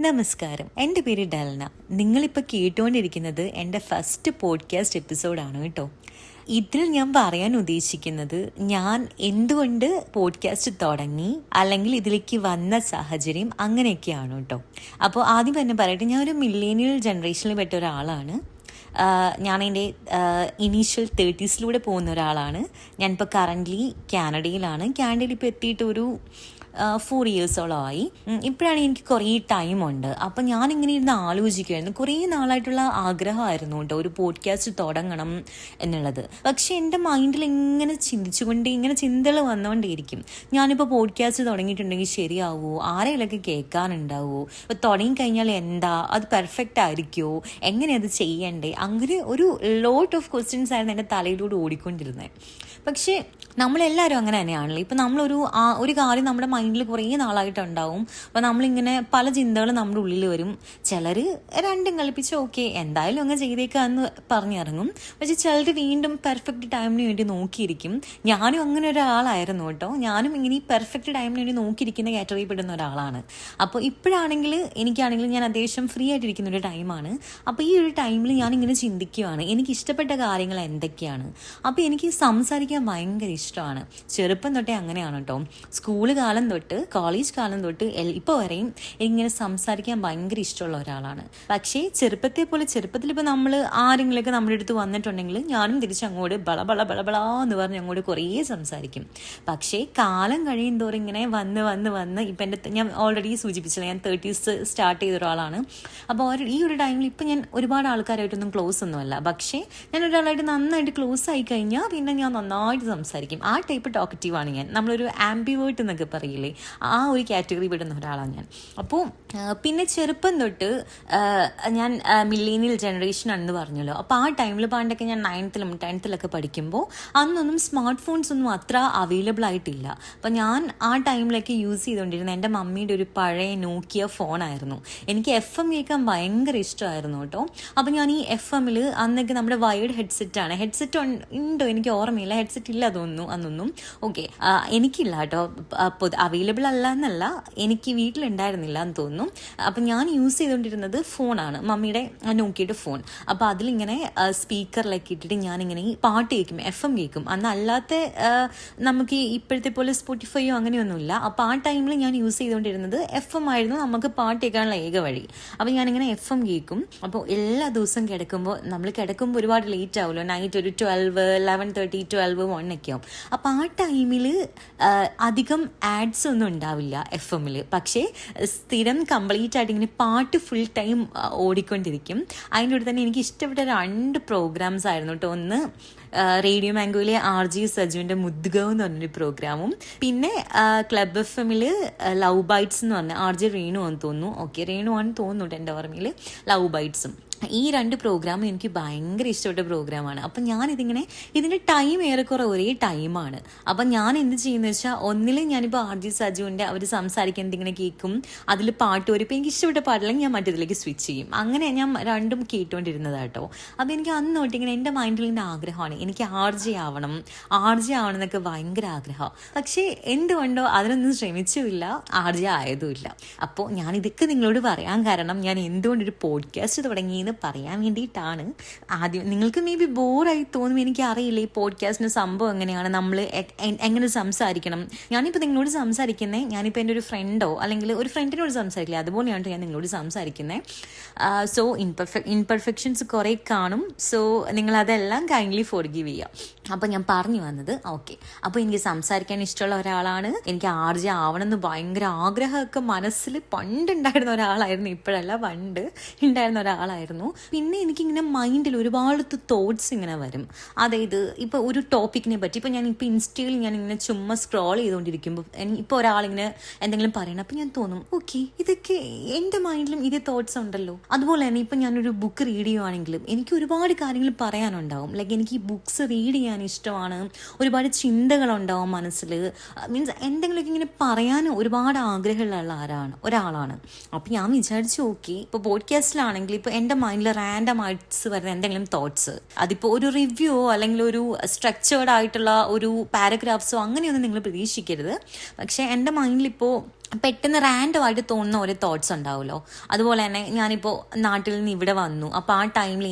നമസ്കാരം, എൻ്റെ പേര് ഡൽന. നിങ്ങളിപ്പോൾ കേട്ടുകൊണ്ടിരിക്കുന്നത് എൻ്റെ ഫസ്റ്റ് പോഡ്കാസ്റ്റ് എപ്പിസോഡാണ് കേട്ടോ. ഇതിൽ ഞാൻ പറയാൻ ഉദ്ദേശിക്കുന്നത് ഞാൻ എന്തുകൊണ്ട് പോഡ്കാസ്റ്റ് തുടങ്ങി, അല്ലെങ്കിൽ ഇതിലേക്ക് വന്ന സാഹചര്യം, അങ്ങനെയൊക്കെയാണ് കേട്ടോ. അപ്പോൾ ആദ്യം തന്നെ പറയട്ടെ, ഞാനൊരു മില്ലേനിയൽ ജനറേഷനിൽ പെട്ട ഒരാളാണ്. ഞാൻ എൻ്റെ ഇനീഷ്യൽ 30s പോകുന്ന ഒരാളാണ്. ഞാനിപ്പോൾ കറൻ്റ്ലി കാനഡയിൽ ഇപ്പോൾ എത്തിയിട്ട് ഒരു 4 ഇയേഴ്സോളമായി. ഇപ്പോഴാണ് എനിക്ക് കുറേ ടൈമുണ്ട്. അപ്പം ഞാനിങ്ങനെ ഇരുന്ന് ആലോചിക്കുമായിരുന്നു. കുറേ നാളായിട്ടുള്ള ആഗ്രഹമായിരുന്നു കേട്ടോ ഒരു പോഡ്കാസ്റ്റ് തുടങ്ങണം എന്നുള്ളത്. പക്ഷേ എൻ്റെ മൈൻഡിൽ ഇങ്ങനെ ഇങ്ങനെ ചിന്തകൾ വന്നുകൊണ്ടേയിരിക്കും. ഞാനിപ്പോൾ പോഡ്കാസ്റ്റ് തുടങ്ങിയിട്ടുണ്ടെങ്കിൽ ശരിയാവുമോ, ആരെങ്കിലൊക്കെ കേൾക്കാനുണ്ടാവുമോ, ഇപ്പോൾ തുടങ്ങിക്കഴിഞ്ഞാൽ എന്താ, അത് പെർഫെക്റ്റ് ആയിരിക്കുമോ, എങ്ങനെ അത് ചെയ്യണ്ടേ, അങ്ങനെ ഒരു ലോട്ട് ഓഫ് ക്വസ്റ്റ്യൻസ് ആയിരുന്നു എൻ്റെ തലയിലൂടെ ഓടിക്കൊണ്ടിരുന്നത്. പക്ഷേ നമ്മളെല്ലാവരും അങ്ങനെ തന്നെയാണല്ലോ. ഇപ്പം ഒരു കാര്യം നമ്മുടെ മൈൻഡിൽ കുറേ നാളായിട്ടുണ്ടാവും. അപ്പോൾ നമ്മളിങ്ങനെ പല ചിന്തകളും നമ്മുടെ ഉള്ളിൽ വരും. ചിലർ രണ്ടും കളിപ്പിച്ച് ഓക്കെ എന്തായാലും അങ്ങ് ചെയ്തേക്കാന്ന് പറഞ്ഞിറങ്ങും. പക്ഷെ ചിലർ വീണ്ടും പെർഫെക്റ്റ് ടൈമിന് വേണ്ടി നോക്കിയിരിക്കും. ഞാനും അങ്ങനെ ഒരാളായിരുന്നു കേട്ടോ. ഞാനും ഇങ്ങനെ ഈ പെർഫെക്റ്റ് ടൈമിന് വേണ്ടി നോക്കിയിരിക്കുന്ന കാറ്റഗറിയിൽ പെടുന്ന ഒരാളാണ്. അപ്പോൾ എനിക്കാണെങ്കിൽ ഞാൻ അത്യാവശ്യം ഫ്രീ ആയിട്ടിരിക്കുന്ന ഒരു ടൈമാണ്. അപ്പോൾ ഈ ഒരു ടൈമിൽ ഞാനിങ്ങനെ ചിന്തിക്കുകയാണ് എനിക്ക് ഇഷ്ടപ്പെട്ട കാര്യങ്ങൾ എന്തൊക്കെയാണ്. അപ്പോൾ എനിക്ക് സംസാരിക്കാൻ ഭയങ്കര ഇഷ്ടമാണ്. ചെറുപ്പം തൊട്ടേ അങ്ങനെയാണ് കേട്ടോ. സ്കൂൾ കാലം തൊട്ട് കോളേജ് കാലം തൊട്ട് ഇപ്പോൾ വരെയും എനിക്കിങ്ങനെ സംസാരിക്കാൻ ഭയങ്കര ഇഷ്ടമുള്ള ഒരാളാണ്. പക്ഷേ ചെറുപ്പത്തിൽ ഇപ്പോൾ നമ്മൾ ആരെങ്കിലുമൊക്കെ നമ്മുടെ അടുത്ത് വന്നിട്ടുണ്ടെങ്കിൽ ഞാനും തിരിച്ചങ്ങോട്ട് ബളബള എന്ന് പറഞ്ഞ് അങ്ങോട്ട് കുറേ സംസാരിക്കും. പക്ഷേ കാലം കഴിയും തോറും ഇങ്ങനെ വന്ന് ഇപ്പം ഞാൻ ഓൾറെഡി സൂചിപ്പിച്ചില്ല, ഞാൻ 30s സ്റ്റാർട്ട് ചെയ്ത ഒരാളാണ്. അപ്പോൾ ഈ ഒരു ടൈമിൽ ഇപ്പം ഞാൻ ഒരുപാട് ആൾക്കാരായിട്ടൊന്നും ക്ലോസ് ഒന്നുമല്ല. പക്ഷേ ഞാൻ ഒരാളായിട്ട് നന്നായിട്ട് ക്ലോസ് ആയി കഴിഞ്ഞാൽ പിന്നെ ഞാൻ നന്നായിട്ട് സംസാരിക്കും. ആ ടൈപ്പ് ടോക്കറ്റീവാണ് ഞാൻ. നമ്മളൊരു ആംബിവേർട്ട് എന്നൊക്കെ പറയില്ലേ, ആ ഒരു കാറ്റഗറി പെടുന്ന ഒരാളാണ് ഞാൻ. അപ്പോൾ പിന്നെ ചെറുപ്പം തൊട്ട് ഞാൻ മില്ലേനിയൽ ജനറേഷനാണെന്ന് പറഞ്ഞല്ലോ. അപ്പോൾ ആ ടൈമിൽ പണ്ടൊക്കെ ഞാൻ 9th-ലും 10th-ലൊക്കെ പഠിക്കുമ്പോൾ അന്നൊന്നും സ്മാർട്ട് ഫോൺസ് ഒന്നും അത്ര അവൈലബിൾ ആയിട്ടില്ല. അപ്പോൾ ഞാൻ ആ ടൈമിലൊക്കെ യൂസ് ചെയ്തുകൊണ്ടിരുന്ന എൻ്റെ മമ്മിയുടെ ഒരു പഴയ നോക്കിയ ഫോണായിരുന്നു. എനിക്ക് FM കേൾക്കാൻ ഭയങ്കര ഇഷ്ടമായിരുന്നു കേട്ടോ. അപ്പോൾ ഞാൻ ഈ FM-ൽ അന്നൊക്കെ നമ്മുടെ വയേർഡ് ഹെഡ്സെറ്റ് ഉണ്ടോ എനിക്ക് ഓർമ്മയില്ല, ഹെഡ്സെറ്റ് ഇല്ല അന്നൊന്നും. ഓക്കെ, എനിക്കില്ല കേട്ടോ, അവൈലബിൾ അല്ല എന്നല്ല, എനിക്ക് വീട്ടിലുണ്ടായിരുന്നില്ല എന്ന് തോന്നുന്നു. അപ്പം ഞാൻ യൂസ് ചെയ്തുകൊണ്ടിരുന്നത് ഫോണാണ്, മമ്മിയുടെ നോക്കിയിട്ട് ഫോൺ. അപ്പോൾ അതിലിങ്ങനെ സ്പീക്കറിലൊക്കെ ഇട്ടിട്ട് ഞാനിങ്ങനെ പാട്ട് കേൾക്കും, FM കേൾക്കും. അന്നല്ലാത്ത നമുക്ക് ഇപ്പോഴത്തെ പോലെ സ്പോട്ടിഫൈയോ അങ്ങനെയൊന്നുമില്ല. അപ്പോൾ ആ ടൈമിൽ ഞാൻ യൂസ് ചെയ്തുകൊണ്ടിരുന്നത് FM ആയിരുന്നു, നമുക്ക് പാട്ട് കേൾക്കാനുള്ള ഏക വഴി. അപ്പോൾ ഞാനിങ്ങനെ FM കേൾക്കും. അപ്പോൾ എല്ലാ ദിവസവും കിടക്കുമ്പോൾ ഒരുപാട് ലേറ്റ് ആവുമല്ലോ, നൈറ്റ് ഒരു 11:30 12 1 ഒക്കെ ആവും. അപ്പോൾ ആ ടൈമിൽ അധികം ആഡ്സ് ഒന്നും ഉണ്ടാവില്ല FM-ൽ. പക്ഷേ സ്ഥിരം കംപ്ലീറ്റ് ആയിട്ട് ഇങ്ങനെ പാട്ട് ഫുൾ ടൈം ഓടിക്കൊണ്ടിരിക്കും. അതിൻ്റെ കൂടെ തന്നെ എനിക്ക് ഇഷ്ടപ്പെട്ട 2 പ്രോഗ്രാംസ് ആയിരുന്നു കേട്ടോ. ഒന്ന് റേഡിയോ മാംഗോയിലെ RJ സജുവിൻ്റെ മുദ്ഗവ് എന്ന് പറഞ്ഞൊരു പ്രോഗ്രാമും, പിന്നെ ക്ലബ് FM-ൽ ലവ് ബൈറ്റ്സ് എന്ന് പറഞ്ഞ RJ രേണു ആണെന്ന് തോന്നുന്നു. ഓക്കെ, രേണു ആണെന്ന് തോന്നുന്നു എൻ്റെ ഓർമ്മയിൽ. ലവ് ബൈറ്റ്സും, ഈ 2 പ്രോഗ്രാമും എനിക്ക് ഭയങ്കര ഇഷ്ടപ്പെട്ട പ്രോഗ്രാമാണ്. അപ്പം ഇതിൻ്റെ ടൈം ഏറെക്കുറെ ഒരേ ടൈമാണ്. അപ്പം ഞാൻ എന്ത് ചെയ്യുന്നത് വെച്ചാൽ, ഒന്നിൽ ഞാനിപ്പോൾ RJ സജുവിൻ്റെ അവർ സംസാരിക്കുന്നത് ഇങ്ങനെ കേൾക്കും, അതിൽ പാട്ട് വരും. ഇപ്പം എനിക്ക് ഇഷ്ടപ്പെട്ട പാട്ടില്ലെങ്കിൽ ഞാൻ മറ്റേതിലേക്ക് സ്വിച്ച് ചെയ്യും. അങ്ങനെ ഞാൻ 2ഉം കേട്ടുകൊണ്ടിരുന്നതാണ് കേട്ടോ. അപ്പോൾ എനിക്ക് അന്ന് തൊട്ട് ഇങ്ങനെ എൻ്റെ മൈൻഡിൽ ഇങ്ങനെ ആഗ്രഹമാണ്, എനിക്ക് RJ ആവണം എന്നൊക്കെ ഭയങ്കര ആഗ്രഹമാണ്. പക്ഷേ എന്തുകൊണ്ടോ അതിനൊന്നും ശ്രമിച്ചുമില്ല, RJ ആയതുമില്ല. അപ്പോൾ ഞാനിതൊക്കെ നിങ്ങളോട് പറയാൻ കാരണം, ഞാൻ എന്തുകൊണ്ടൊരു പോഡ്കാസ്റ്റ് തുടങ്ങിയെന്ന് പറയാൻ വേണ്ടിയിട്ടാണ്. ആദ്യം നിങ്ങൾക്ക് മേ ബി ബോറായി തോന്നും, എനിക്കറിയില്ല ഈ പോഡ്കാസ്റ്റിന് സംഭവം എങ്ങനെയാണ്, നമ്മൾ എങ്ങനെ സംസാരിക്കണം. ഞാനിപ്പോൾ നിങ്ങളോട് സംസാരിക്കുന്നത്, ഞാനിപ്പോൾ എൻ്റെ ഒരു ഫ്രണ്ടോ അല്ലെങ്കിൽ ഒരു ഫ്രണ്ടിനോട് സംസാരിക്കില്ല, അതുപോലെയാണ് ഞാൻ നിങ്ങളോട് സംസാരിക്കുന്നത്. സോ ഇൻപെർഫെക്ഷൻസ് കുറേ കാണും. സോ നിങ്ങളതെല്ലാം കൈൻഡ്ലി ഫോർഗീവ് ചെയ്യുക. അപ്പോൾ ഞാൻ പറഞ്ഞു വന്നത്, ഓക്കെ, അപ്പോൾ എനിക്ക് സംസാരിക്കാൻ ഇഷ്ടമുള്ള ഒരാളാണ്. എനിക്ക് RJ ആവണമെന്ന് ഭയങ്കര ആഗ്രഹമൊക്കെ മനസ്സിൽ പണ്ടുണ്ടായിരുന്ന ഒരാളായിരുന്നു. ഇപ്പോഴല്ല, പണ്ട് ഉണ്ടായിരുന്ന ഒരാളായിരുന്നു. പിന്നെ എനിക്കിങ്ങനെ മൈൻഡിൽ ഒരുപാട് തോട്ട്സ് ഇങ്ങനെ വരും. അതായത് ഇപ്പോൾ ഒരു ടോപ്പിക്കിനെ പറ്റി, ഇപ്പോൾ ഞാനിപ്പോൾ ഇൻസ്റ്റയിൽ ഞാനിങ്ങനെ ചുമ്മാ സ്ക്രോൾ ചെയ്തുകൊണ്ടിരിക്കുമ്പോൾ ഇപ്പോൾ ഒരാളിങ്ങനെ എന്തെങ്കിലും പറയണം, അപ്പോൾ ഞാൻ തോന്നും ഓക്കെ, ഇതൊക്കെ എൻ്റെ മൈൻഡിലും ഇതേ തോട്ട്സ് ഉണ്ടല്ലോ. അതുപോലെ തന്നെ ഇപ്പോൾ ഞാനൊരു ബുക്ക് റീഡ് ചെയ്യുവാണെങ്കിലും എനിക്ക് ഒരുപാട് കാര്യങ്ങൾ പറയാനുണ്ടാവും. ലൈക്ക് എനിക്ക് ഈ ബുക്സ് റീഡ് ചെയ്യാൻ ഇഷ്ടമാണ്, ഒരുപാട് ചിന്തകളുണ്ടാവും മനസ്സിൽ. മീൻസ് എന്തെങ്കിലുമൊക്കെ ഇങ്ങനെ പറയാൻ ഒരുപാട് ആഗ്രഹമുള്ള ഒരാളാണ്. അപ്പോൾ ഞാൻ വിചാരിച്ചു ഓക്കെ, ഇപ്പോൾ പോഡ്കാസ്റ്റിലാണെങ്കിൽ ഇപ്പോൾ എൻ്റെ മൈൻഡിൽ റാൻഡം ആയിട്ട് വരുന്ന എന്തെങ്കിലും തോട്ട്സ്, അതിപ്പോൾ ഒരു റിവ്യൂ അല്ലെങ്കിൽ ഒരു സ്ട്രക്ചേർഡ് ആയിട്ടുള്ള ഒരു പാരഗ്രാഫ്സോ അങ്ങനെയൊന്നും നിങ്ങൾ പ്രതീക്ഷിക്കരുത്. പക്ഷേ എൻ്റെ മൈൻഡിലിപ്പോൾ പെട്ടെന്ന് റാൻഡമായിട്ട് തോന്നുന്ന ഓരോ തോട്ട്സ് ഉണ്ടാവുമല്ലോ. അതുപോലെ തന്നെ ഞാനിപ്പോൾ നാട്ടിൽ നിന്ന് ഇവിടെ വന്നു, അപ്പോൾ ആ ടൈമിൽ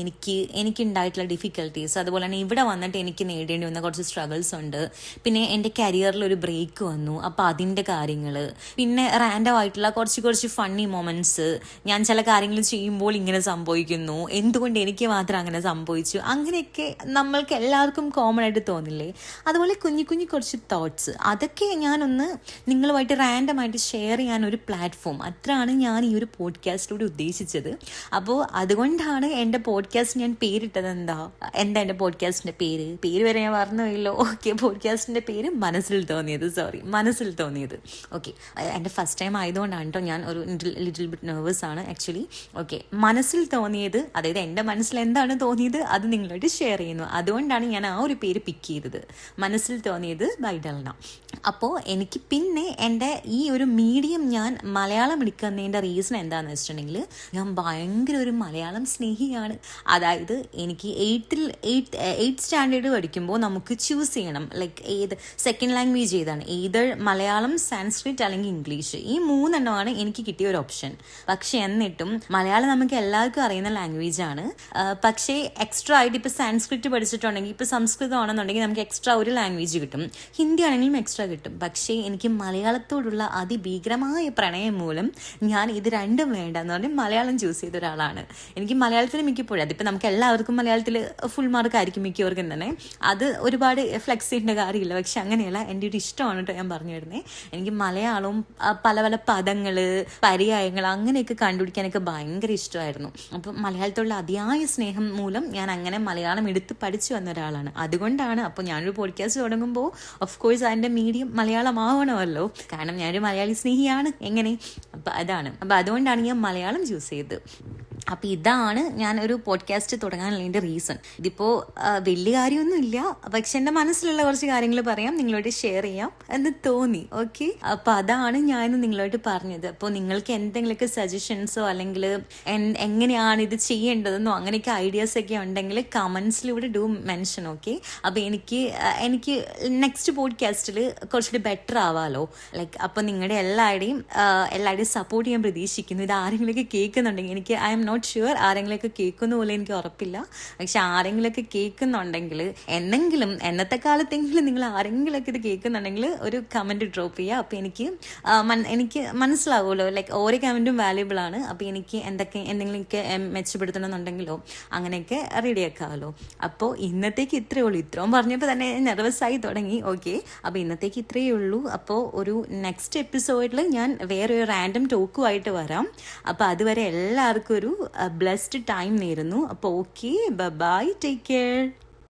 എനിക്കുണ്ടായിട്ടുള്ള ഡിഫിക്കൽട്ടീസ്, അതുപോലെ തന്നെ ഇവിടെ വന്നിട്ട് എനിക്ക് നേടേണ്ടി വന്ന കുറച്ച് സ്ട്രഗിൾസ് ഉണ്ട്. പിന്നെ എൻ്റെ കരിയറിൽ ഒരു ബ്രേക്ക് വന്നു, അപ്പോൾ അതിൻ്റെ കാര്യങ്ങൾ, പിന്നെ റാൻഡമായിട്ടുള്ള കുറച്ച് ഫണ്ണി മൊമെൻറ്റ്സ്, ഞാൻ ചില കാര്യങ്ങൾ ചെയ്യുമ്പോൾ ഇങ്ങനെ സംഭവിക്കുന്നു, എന്തുകൊണ്ട് എനിക്ക് മാത്രം അങ്ങനെ സംഭവിച്ചു, അങ്ങനെയൊക്കെ നമ്മൾക്ക് എല്ലാവർക്കും കോമൺ ആയിട്ട് തോന്നില്ലേ. അതുപോലെ കുഞ്ഞു കുറച്ച് തോട്ട്സ്, അതൊക്കെ ഞാനൊന്ന് നിങ്ങളുമായിട്ട് റാൻഡമായിട്ട് ഷെയർ ചെയ്യാൻ ഒരു പ്ലാറ്റ്ഫോം, അത്രയാണ് ഞാൻ ഈ ഒരു പോഡ്കാസ്റ്റിലൂടെ ഉദ്ദേശിച്ചത്. അപ്പോൾ അതുകൊണ്ടാണ് എൻ്റെ പോഡ്കാസ്റ്റ് ഞാൻ പേരിട്ടത്. എന്താ എൻ്റെ പോഡ്കാസ്റ്റിൻ്റെ പേര് വരെ ഞാൻ പറഞ്ഞല്ലോ. ഓക്കെ, പോഡ്കാസ്റ്റിൻ്റെ പേര് മനസ്സിൽ തോന്നിയത്. ഓക്കെ, എൻ്റെ ഫസ്റ്റ് ടൈം ആയതുകൊണ്ടാണ് കേട്ടോ ഞാൻ ഒരു ലിറ്റിൽ ബിറ്റ് നെർവസ് ആണ് ആക്ച്വലി. ഓക്കെ, മനസ്സിൽ തോന്നിയത്, അതായത് എൻ്റെ മനസ്സിൽ എന്താണ് തോന്നിയത് അത് നിങ്ങളായിട്ട് ഷെയർ ചെയ്യുന്നു. അതുകൊണ്ടാണ് ഞാൻ ആ ഒരു പേര് പിക്ക് ചെയ്തത്, മനസ്സിൽ തോന്നിയത് ബൈ ഡെൽന. അപ്പോൾ എനിക്ക് പിന്നെ എൻ്റെ ഈ ഒരു മീഡിയം ഞാൻ മലയാളം എടുക്കുന്നതിൻ്റെ റീസൺ എന്താണെന്ന് വെച്ചിട്ടുണ്ടെങ്കിൽ, ഞാൻ ഭയങ്കര ഒരു മലയാളം സ്നേഹിയാണ്. അതായത് എനിക്ക് എയ്ത്ത് സ്റ്റാൻഡേർഡ് പഠിക്കുമ്പോൾ നമുക്ക് ചൂസ് ചെയ്യണം ലൈക്ക് ഏത് സെക്കൻഡ് ലാംഗ്വേജ് ഏതാണ്, ഏത് മലയാളം, സാൻസ്ക്രിറ്റ് അല്ലെങ്കിൽ ഇംഗ്ലീഷ്, ഈ 3 എണ്ണമാണ് എനിക്ക് കിട്ടിയ ഒരു ഓപ്ഷൻ. പക്ഷെ എന്നിട്ടും മലയാളം നമുക്ക് എല്ലാവർക്കും അറിയുന്ന ലാംഗ്വേജ് ആണ്. പക്ഷേ എക്സ്ട്രാ ആയിട്ട് ഇപ്പോൾ സാൻസ്ക്രിറ്റ് പഠിച്ചിട്ടുണ്ടെങ്കിൽ, ഇപ്പോൾ സംസ്കൃതം ആണെന്നുണ്ടെങ്കിൽ നമുക്ക് എക്സ്ട്രാ ഒരു ലാംഗ്വേജ് കിട്ടും, ഹിന്ദി ആണെങ്കിലും എക്സ്ട്രാ കിട്ടും. പക്ഷേ എനിക്ക് മലയാളത്തോടുള്ള അതിഭീകരമായ പ്രണയം മൂലം ഞാൻ ഇത് രണ്ടും വേണ്ട എന്ന് പറഞ്ഞ് മലയാളം ചൂസ് ചെയ്ത ഒരാളാണ്. എനിക്ക് മലയാളത്തിൽ മിക്കപ്പോഴും, അതിപ്പോൾ നമുക്ക് എല്ലാവർക്കും മലയാളത്തിൽ ഫുൾ മാർക്ക് ആയിരിക്കും മിക്കവർക്കും തന്നെ, അത് ഒരുപാട് ഫ്ലെക്സ് ചെയ്യേണ്ട കാര്യമില്ല. പക്ഷെ അങ്ങനെയല്ല, എൻ്റെ ഒരു ഇഷ്ടമാണ് കേട്ടോ ഞാൻ പറഞ്ഞു തരുന്നത്. എനിക്ക് മലയാളവും പല പദങ്ങൾ, പര്യായങ്ങൾ അങ്ങനെയൊക്കെ കണ്ടുപിടിക്കാനൊക്കെ ഭയങ്കര ഇഷ്ടമായിരുന്നു. അപ്പം മലയാളത്തോടുള്ള അതിയായ സ്നേഹം മൂലം ഞാൻ അങ്ങനെ മലയാളം എടുത്ത് പഠിച്ചു വന്ന ഒരാളാണ്. അതുകൊണ്ടാണ് അപ്പോൾ ഞാനൊരു പോഡ്കാസ്റ്റ് തുടങ്ങുമ്പോൾ ഓഫ് കോഴ്സ് അതിൻ്റെ മീഡിയം മലയാളമാവണമല്ലോ, കാരണം ഞാനൊരു മലയാളി സ്നേഹിയാണ്. എങ്ങനെ, അപ്പം അതാണ്. അപ്പം അതുകൊണ്ടാണ് ഞാൻ മലയാളം ചൂസ് ചെയ്തത്. അപ്പം ഇതാണ് ഞാൻ ഒരു പോഡ്കാസ്റ്റ് തുടങ്ങാനുള്ളതിൻ്റെ റീസൺ. ഇതിപ്പോൾ വലിയ കാര്യമൊന്നുമില്ല, പക്ഷെ എൻ്റെ മനസ്സിലുള്ള കുറച്ച് കാര്യങ്ങൾ പറയാം, നിങ്ങളോട് ഷെയർ ചെയ്യാം എന്ന് തോന്നി. ഓക്കെ, അപ്പം അതാണ് ഞാൻ നിങ്ങളോട് പറഞ്ഞത്. അപ്പോൾ നിങ്ങൾക്ക് എന്തെങ്കിലുമൊക്കെ സജഷൻസോ അല്ലെങ്കിൽ എങ്ങനെയാണ് ഇത് ചെയ്യേണ്ടതെന്നോ അങ്ങനെയൊക്കെ ഐഡിയാസൊക്കെ ഉണ്ടെങ്കിൽ കമൻസിലൂടെ ഡു മെൻഷൻ. ഓക്കെ, അപ്പോൾ എനിക്ക് നെക്സ്റ്റ് പോഡ്കാസ്റ്റിൽ കുറച്ചുകൂടി ബെറ്റർ ആവാമല്ലോ. ലൈക്ക് അപ്പോൾ നിങ്ങളുടെ എല്ലാവരുടെയും സപ്പോർട്ട് ചെയ്യാൻ പ്രതീക്ഷിക്കുന്നു. ഇത് ആരെങ്കിലുമൊക്കെ കേൾക്കുന്നുണ്ടെങ്കിൽ, എനിക്ക് ഐ എം നോട്ട് ഷുവർ ആരെങ്കിലുമൊക്കെ കേൾക്കുന്ന പോലെ എനിക്ക് ഉറപ്പില്ല, പക്ഷെ ആരെങ്കിലുമൊക്കെ കേൾക്കുന്നുണ്ടെങ്കിൽ എന്തെങ്കിലും എന്നത്തെ കാലത്തെങ്കിലും നിങ്ങൾ ആരെങ്കിലുമൊക്കെ ഇത് കേൾക്കുന്നുണ്ടെങ്കിൽ ഒരു കമൻറ്റ് ഡ്രോപ്പ് ചെയ്യുക. അപ്പോൾ എനിക്ക് മനസ്സിലാവുമല്ലോ, ലൈക്ക് ഓരോ കമൻറ്റും വാല്യുബിൾ ആണ്. അപ്പോൾ എനിക്ക് എന്തെങ്കിലുമൊക്കെ മെച്ചപ്പെടുത്തണമെന്നുണ്ടെങ്കിലോ അങ്ങനെയൊക്കെ റെഡിയാക്കാമല്ലോ. അപ്പോൾ ഇന്നത്തേക്ക് ഇത്രയേ ഉള്ളൂ. ഇത്രയും പറഞ്ഞപ്പോൾ തന്നെ നെർവസായി തുടങ്ങി. ഓക്കെ, അപ്പോൾ ഇന്നത്തേക്ക് ഇത്രയേ ഉള്ളൂ. അപ്പോൾ ഒരു നെക്സ്റ്റ് എപ്പിസോഡിൽ ഞാൻ വേറെ ഒരു റാൻഡം ടോക്കുമായിട്ട് വരാം. അപ്പോൾ അതുവരെ എല്ലാവർക്കും ഒരു ബ്ലെസ്ഡ് ടൈം നേരുന്നു. അപ്പോൾ ഓക്കെ, ബൈ, ടേക്ക് കെയർ.